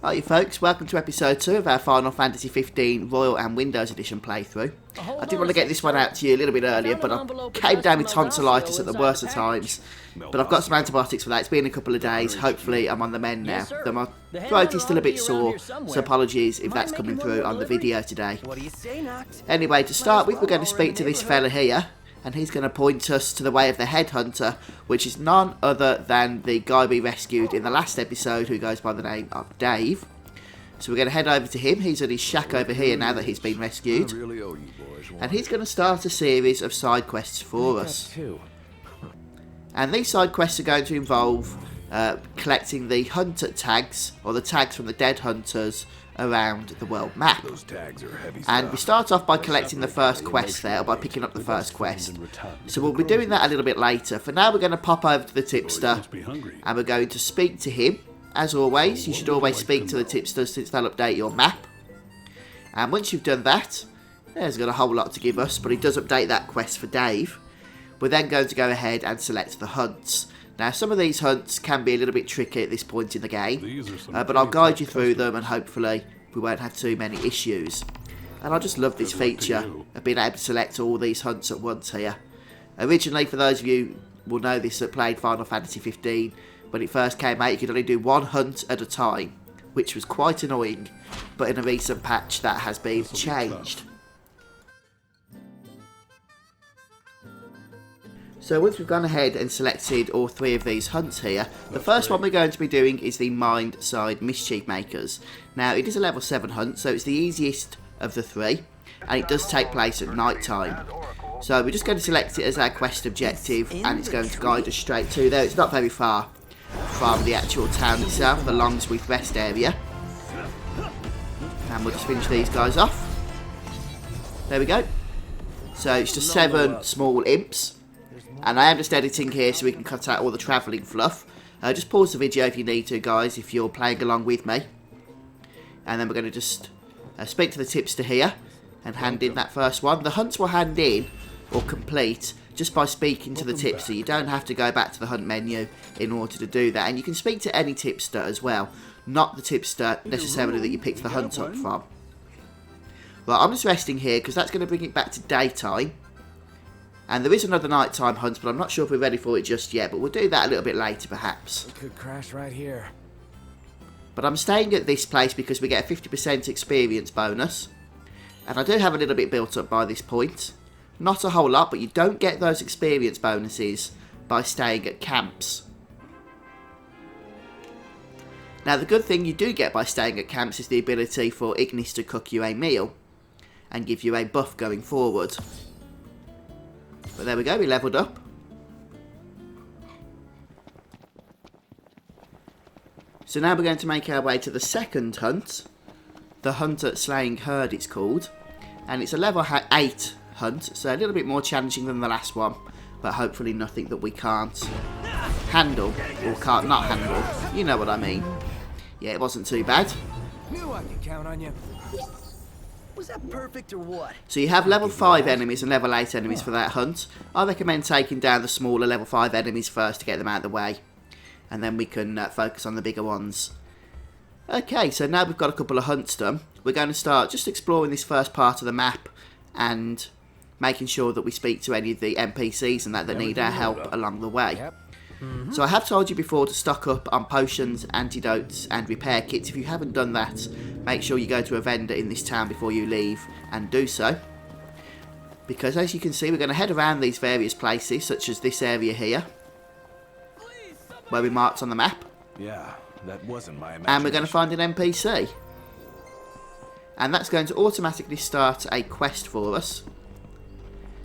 Hi folks, welcome to episode 2 of our Final Fantasy 15 Royal and Windows Edition playthrough. I did want to get this one out to you a little bit earlier, but I came down with tonsillitis at the worst of times. But I've got some antibiotics for that. It's been a couple of days. Hopefully I'm on the mend now. Though my throat is still a bit sore, so apologies if that's coming through on the video today. Anyway, to start with, we're going to speak to this fella here, and he's going to point us to the way of the headhunter, which is none other than the guy we rescued in the last episode, who goes by the name of Dave. So we're going to head over to him. He's at his shack over here now that he's been rescued. And he's going to start a series of side quests for us. And these side quests are going to involve collecting the hunter tags, or the tags from the dead hunters, around the world map. Those tags are heavy and we start off by collecting the first quest there, or by picking up the first quest. So we'll be doing that a little bit later. For now, we're going to pop over to the tipster, and we're going to speak to him. As always, you should always speak to the tipsters since they'll update your map. And once you've done that, there's got a whole lot to give us, but he does update that quest for Dave. We're then going to go ahead and select the hunts. Now, some of these hunts can be a little bit tricky at this point in the game, but I'll guide you through them, and hopefully we won't have too many issues. And I just love this feature of being able to select all these hunts at once here. Originally, for those of you who will know this that played Final Fantasy 15, when it first came out, you could only do one hunt at a time, which was quite annoying, but in a recent patch that has been changed. So once we've gone ahead and selected all 3 of these hunts here, the first one we're going to be doing is the Mindside Mischiefmakers. Now, it is a level 7 hunt, so it's the easiest of the 3, and it does take place at night time. So we're just going to select it as our quest objective, and it's going to guide us straight to there. It's not very far from the actual town itself, the Longswith Rest area. And we'll just finish these guys off. There we go. So it's just 7 small imps. And I am just editing here so we can cut out all the travelling fluff. Just pause the video if you need to, guys, if you're playing along with me. And then we're going to just speak to the tipster here and hand in that first one. The hunts will hand in or complete just by speaking to the tipster. You don't have to go back to the hunt menu in order to do that. And you can speak to any tipster as well, not the tipster necessarily that you picked the hunt up from. Right, I'm just resting here because that's going to bring it back to daytime. And there is another nighttime hunt, but I'm not sure if we're ready for it just yet. But we'll do that a little bit later, perhaps. We could crash right here. But I'm staying at this place because we get a 50% experience bonus. And I do have a little bit built up by this point. Not a whole lot, but you don't get those experience bonuses by staying at camps. Now, the good thing you do get by staying at camps is the ability for Ignis to cook you a meal and give you a buff going forward. But there we go, we leveled up. So now we're going to make our way to the second hunt. The Hunt at Slaying Herd it's called. And it's a level 8 hunt, so a little bit more challenging than the last one. But hopefully nothing that we can't handle, or can't not handle. You know what I mean. Yeah, it wasn't too bad. Knew I could count on you. Was that perfect or what? So you have level 5 enemies and level 8 enemies for that hunt. I recommend taking down the smaller level 5 enemies first to get them out of the way. And then we can focus on the bigger ones. Okay, so now we've got a couple of hunts done. We're going to start just exploring this first part of the map and making sure that we speak to any of the NPCs and that need our help along the way. So I have told you before to stock up on potions, antidotes and repair kits. If you haven't done that, make sure you go to a vendor in this town before you leave and do so. Because as you can see, we're going to head around these various places, such as this area here, where we marked on the map. Yeah, that wasn't my imagination. And we're going to find an NPC. And that's going to automatically start a quest for us.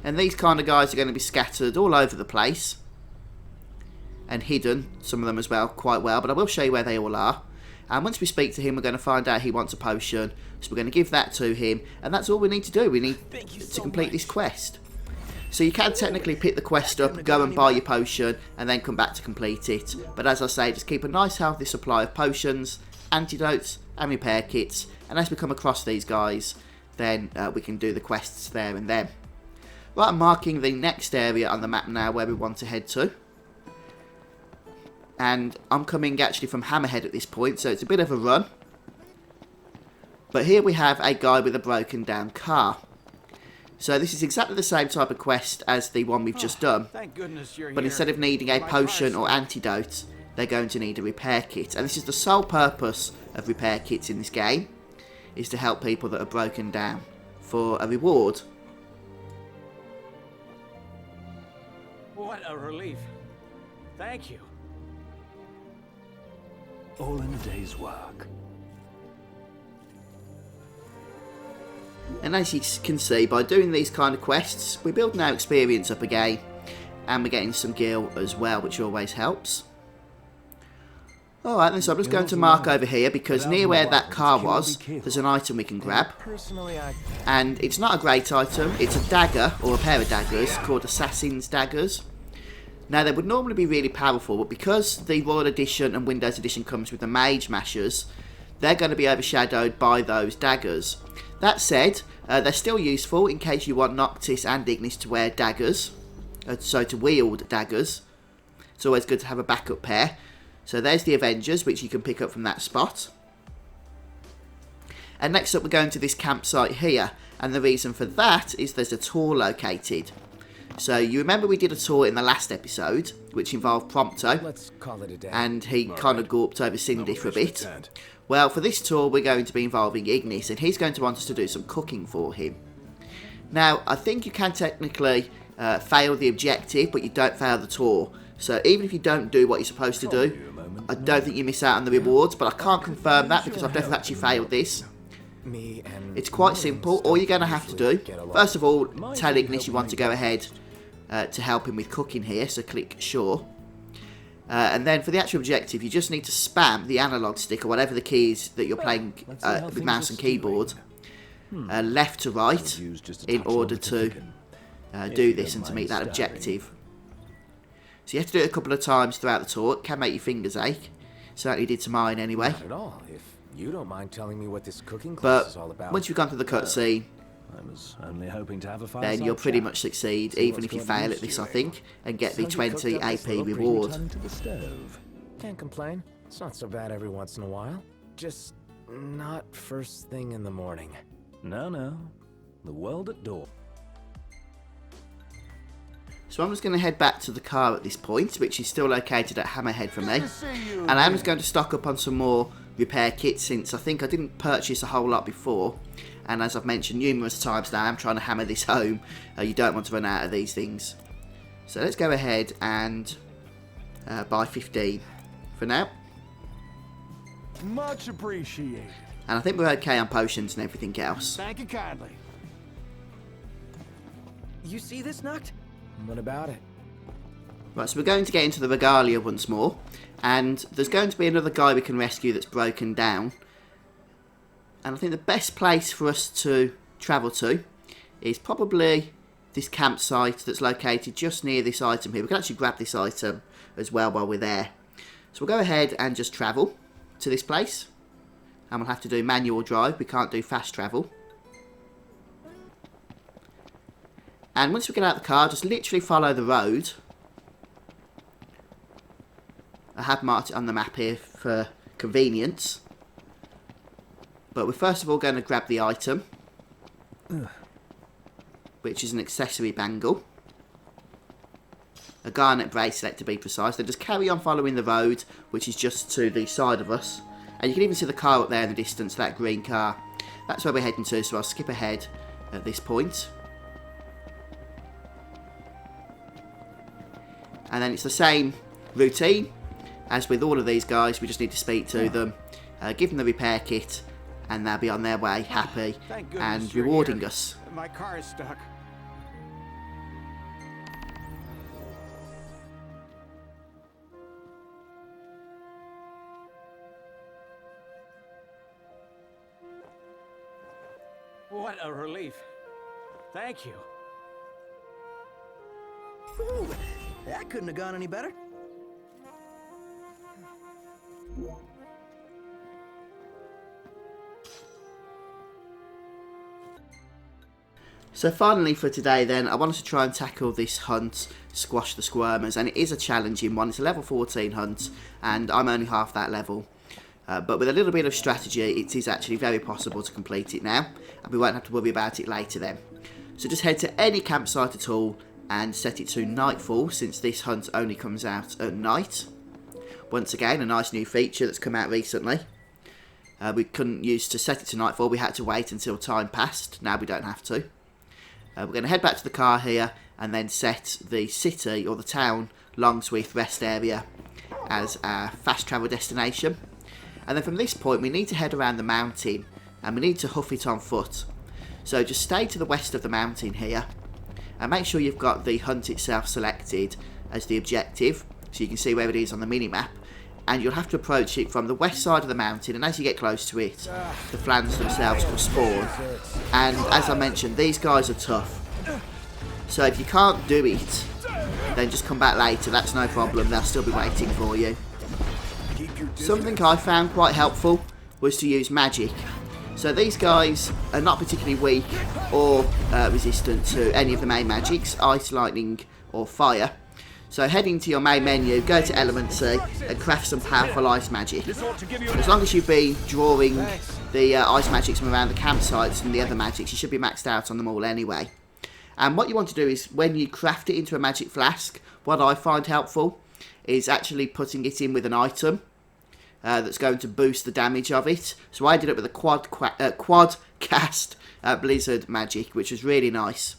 And these kind of guys are going to be scattered all over the place. And hidden, some of them as well, quite well, but I will show you where they all are. And once we speak to him, we're going to find out he wants a potion, so we're going to give that to him, and that's all we need to do. We need to complete this quest. So you can technically pick the quest up, go and buy your potion, and then come back to complete it. But as I say, just keep a nice healthy supply of potions, antidotes, and repair kits, and as we come across these guys, then we can do the quests there and then. Right, I'm marking the next area on the map now where we want to head to. And I'm coming actually from Hammerhead at this point, so it's a bit of a run. But here we have a guy with a broken down car. So this is exactly the same type of quest as the one we've just done. Thank goodness you're But here. instead of needing a potion or antidote, they're going to need a repair kit. And this is the sole purpose of repair kits in this game, is to help people that are broken down for a reward. What a relief. Thank you. All in a day's work. And as you can see, by doing these kind of quests, we're building our experience up again, and we're getting some gil as well, which always helps. Alright then, so I'm just going to mark over here, because near where that car was, there's an item we can grab. And it's not a great item, it's a dagger, or a pair of daggers, called Assassin's Daggers. Now, they would normally be really powerful, but because the Royal Edition and Windows Edition comes with the Mage Mashers, they're going to be overshadowed by those daggers. That said, they're still useful in case you want Noctis and Ignis to wear daggers, so to wield daggers. It's always good to have a backup pair. So there's the Avengers, which you can pick up from that spot. And next up we're going to this campsite here, and the reason for that is there's a tour located. So you remember we did a tour in the last episode, which involved Prompto, Let's call it a day. and he kind of gawped over Cindy for a bit. Well, for this tour we're going to be involving Ignis, and he's going to want us to do some cooking for him. Now, I think you can technically fail the objective, but you don't fail the tour. So even if you don't do what you're supposed to do, I don't think you miss out on the rewards, but I can't confirm that because I've never actually failed this. It's quite simple. All you're going to have to do, first of all, tell Ignis you want to go ahead to help him with cooking here, so click sure. And then for the actual objective, you just need to spam the analog stick or whatever the key is that you're playing with mouse and keyboard, left to right, in order to do this and to meet that objective. So you have to do it a couple of times throughout the tour. It can make your fingers ache. Certainly did to mine anyway. Not at all. If you don't mind telling me what this cooking class is all about. Once you've gone through the cutscene, I was only hoping to have a then you'll pretty much succeed, even if you fail at this, I think, and get the 20 AP reward. Can't complain. It's not so bad every once in a while. Just not first thing in the morning. No. The world at door. So I'm just going to head back to the car at this point, which is still located at Hammerhead for me. And I'm just going to stock up on some more repair kits, since I think I didn't purchase a whole lot before. And as I've mentioned numerous times now, I'm trying to hammer this home. You don't want to run out of these things. So let's go ahead and buy 15 for now. Much appreciated. And I think we're okay on potions and everything else. Thank you kindly. You see this, Noct? What about it? Right, so we're going to get into the Regalia once more. And there's going to be another guy we can rescue that's broken down. And I think the best place for us to travel to is probably this campsite that's located just near this item here. We can actually grab this item as well while we're there. So we'll go ahead and just travel to this place. And we'll have to do manual drive. We can't do fast travel. And once we get out of the car, just literally follow the road. I have marked it on the map here for convenience. But we're first of all going to grab the item, which is an accessory bangle. A Garnet Bracelet to be precise. Then just carry on following the road, which is just to the side of us. And you can even see the car up there in the distance, that green car. That's where we're heading to, so I'll skip ahead at this point. And then it's the same routine as with all of these guys. We just need to speak to them, give them the repair kit, and they'll be on their way, happy and rewarding us. My car is stuck. What a relief. Thank you. Ooh, that couldn't have gone any better. So finally for today then, I wanted to try and tackle this hunt, Squash the Squirmers, and it is a challenging one. It's a level 14 hunt, and I'm only half that level. But with a little bit of strategy, it is actually very possible to complete it now, and we won't have to worry about it later then. So just head to any campsite at all and set it to nightfall, since this hunt only comes out at night. Once again, a nice new feature that's come out recently. We couldn't use to set it to nightfall, we had to wait until time passed. Now we don't have to. We're going to head back to the car here and then set the city or the town Longswith rest area as our fast travel destination. And then from this point we need to head around the mountain and we need to hoof it on foot. So just stay to the west of the mountain here and make sure you've got the hunt itself selected as the objective so you can see where it is on the mini-map, and you'll have to approach it from the west side of the mountain, and as you get close to it the flans themselves will spawn, and as I mentioned these guys are tough, so if you can't do it then just come back later, that's no problem, they'll still be waiting for you. Something I found quite helpful was to use magic. So these guys are not particularly weak or resistant to any of the main magics, ice, lightning or fire. So head into your main menu, go to Element C and craft some powerful ice magic. As long as you've been drawing the ice magics from around the campsites and the other magics, you should be maxed out on them all anyway. And what you want to do is when you craft it into a magic flask, what I find helpful is actually putting it in with an item that's going to boost the damage of it. So I did it with a quad cast blizzard magic, which was really nice.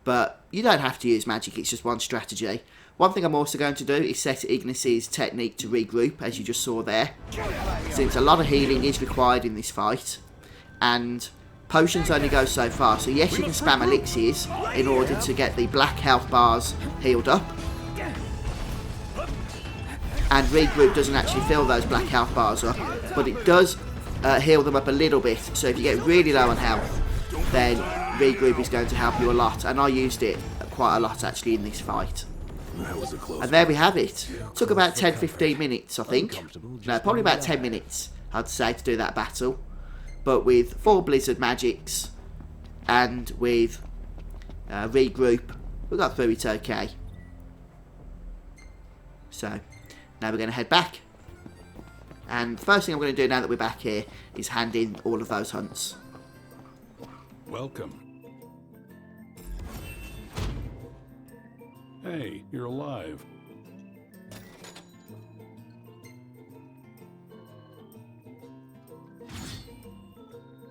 But you don't have to use magic, it's just one strategy. One thing I'm also going to do is set Ignis's technique to regroup, as you just saw there, since a lot of healing is required in this fight, and potions only go so far. So yes, you can spam elixirs in order to get the black health bars healed up, and regroup doesn't actually fill those black health bars up, but it does heal them up a little bit. So if you get really low on health, then regroup is going to help you a lot, and I used it quite a lot actually in this fight. And there we have it. Took about 10-15 minutes, I think. No, probably about 10 minutes I'd say to do that battle, but with 4 blizzard magics and with regroup we got through it okay. So now we're going to head back, and the first thing I'm going to do now that we're back here is hand in all of those hunts. Welcome. Hey, you're alive.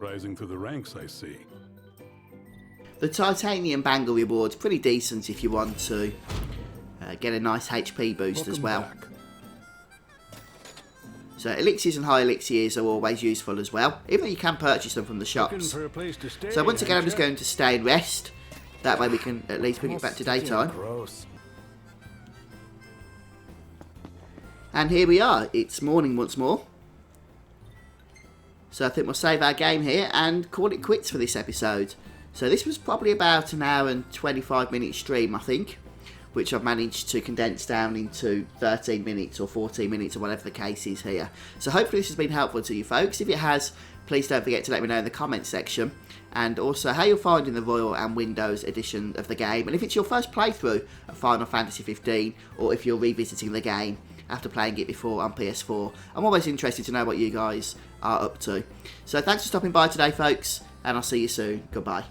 Rising through the ranks, I see. The titanium bangle reward's pretty decent if you want to get a nice HP boost as well. Back. So elixirs and high elixirs are always useful as well, even though you can purchase them from the shops. For a place to stay, So once again I'm just going to stay and rest. That way we can at least bring it back to daytime. Gross. And here we are, it's morning once more. So I think we'll save our game here and call it quits for this episode. So this was probably about an hour and 25 minute stream, I think, which I've managed to condense down into 13 minutes or 14 minutes or whatever the case is here. So hopefully this has been helpful to you folks. If it has, please don't forget to let me know in the comments section, and also how you're finding the Royal and Windows edition of the game, and if it's your first playthrough of Final Fantasy 15 or if you're revisiting the game after playing it before on PS4. I'm always interested to know what you guys are up to. So thanks for stopping by today folks, and I'll see you soon. Goodbye.